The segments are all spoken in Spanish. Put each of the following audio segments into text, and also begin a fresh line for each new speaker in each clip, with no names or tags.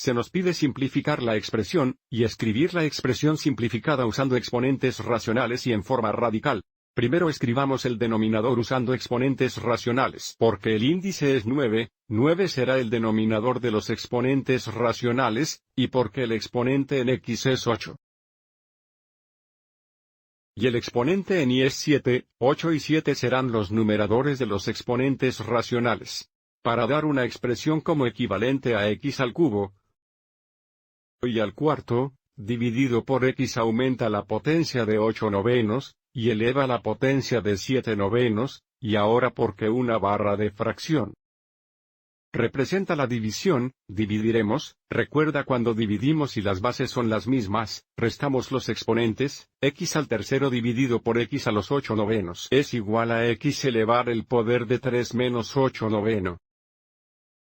se nos pide simplificar la expresión, y escribir la expresión simplificada usando exponentes racionales y en forma radical. Primero escribamos el denominador usando exponentes racionales. Porque el índice es 9, 9 será el denominador de los exponentes racionales, y porque el exponente en x es 8. Y el exponente en y es 7, 8 y 7 serán los numeradores de los exponentes racionales. Para dar una expresión como equivalente a x al cubo y al cuarto, dividido por x aumenta la potencia de 8 novenos, y eleva la potencia de 7 novenos, y ahora porque una barra de fracción representa la división, dividiremos. Recuerda cuando dividimos y las bases son las mismas, restamos los exponentes, x al tercero dividido por x a los 8 novenos es igual a x elevar el poder de 3 menos 8 noveno.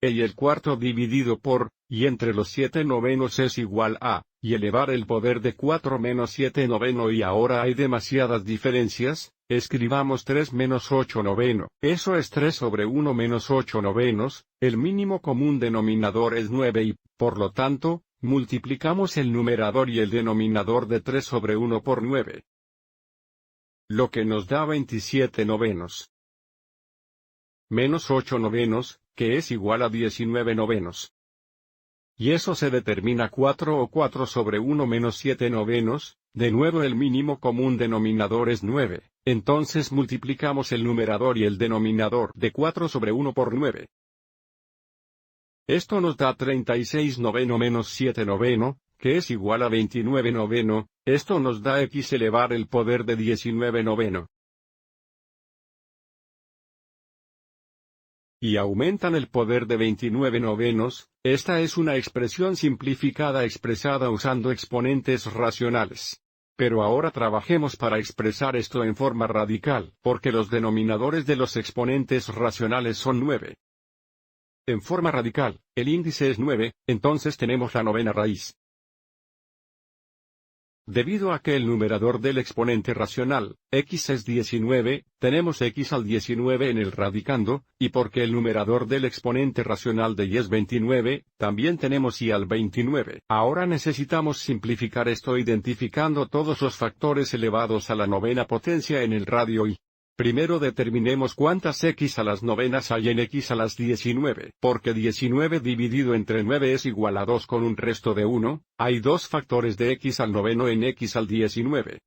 Y el cuarto dividido por, y entre los 7 novenos es igual a, y elevar el poder de 4 menos 7 noveno y ahora hay demasiadas diferencias, escribamos 3 menos 8 noveno. Eso es 3 sobre 1 menos 8 novenos, el mínimo común denominador es 9 y, por lo tanto, multiplicamos el numerador y el denominador de 3 sobre 1 por 9. Lo que nos da 27 novenos. Menos 8 novenos, que es igual a 19 novenos. Y eso se determina 4 o 4 sobre 1 menos 7 novenos, de nuevo el mínimo común denominador es 9, entonces multiplicamos el numerador y el denominador de 4 sobre 1 por 9. Esto nos da 36 noveno menos 7 noveno, que es igual a 29 noveno, esto nos da x elevar el poder de 19 noveno. Y aumentan el poder de 29 novenos, esta es una expresión simplificada expresada usando exponentes racionales. Pero ahora trabajemos para expresar esto en forma radical, porque los denominadores de los exponentes racionales son 9. En forma radical, el índice es 9, entonces tenemos la novena raíz. Debido a que el numerador del exponente racional, x es 19, tenemos x al 19 en el radicando, y porque el numerador del exponente racional de y es 29, también tenemos y al 29. Ahora necesitamos simplificar esto identificando todos los factores elevados a la novena potencia en el radio y. Primero determinemos cuántas x a las novenas hay en x a las 19. Porque 19 dividido entre 9 es igual a 2 con un resto de 1, hay dos factores de x al noveno en x al 19.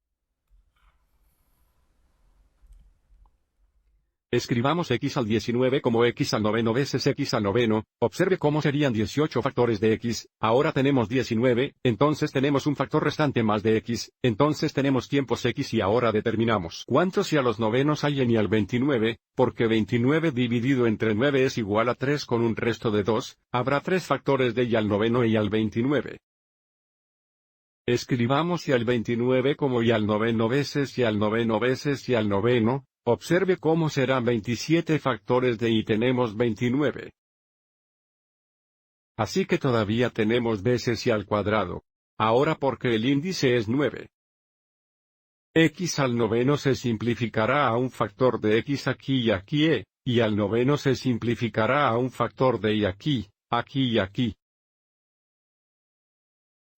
Escribamos x al 19 como x al noveno veces x al noveno, observe cómo serían 18 factores de x, ahora tenemos 19, entonces tenemos un factor restante más de x, entonces tenemos tiempos x y ahora determinamos cuántos y a los novenos hay en y al 29, porque 29 dividido entre 9 es igual a 3 con un resto de 2, habrá 3 factores de y al noveno y al 29. Escribamos y al 29 como y al noveno veces y al noveno veces y al noveno. Observe cómo serán 27 factores de y tenemos 29. Así que todavía tenemos veces y al cuadrado. Ahora porque el índice es 9. X al noveno se simplificará a un factor de x aquí y aquí y al noveno se simplificará a un factor de y aquí, aquí y aquí.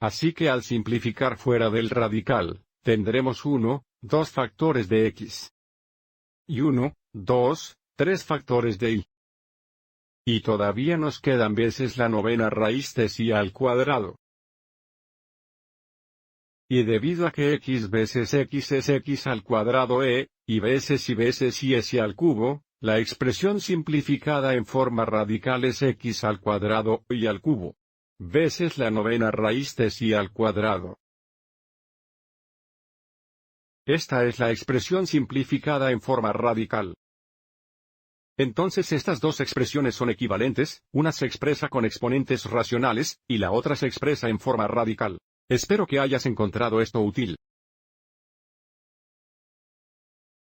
Así que al simplificar fuera del radical, tendremos 1, 2 factores de x. Y 1, 2, 3 factores de y. Y todavía nos quedan veces la novena raíz de y al cuadrado. Y debido a que x veces x es x al cuadrado y veces y es y al cubo, la expresión simplificada en forma radical es x al cuadrado y al cubo. Veces la novena raíz de y al cuadrado. Esta es la expresión simplificada en forma radical. Entonces estas dos expresiones son equivalentes, una se expresa con exponentes racionales, y la otra se expresa en forma radical. Espero que hayas encontrado esto útil.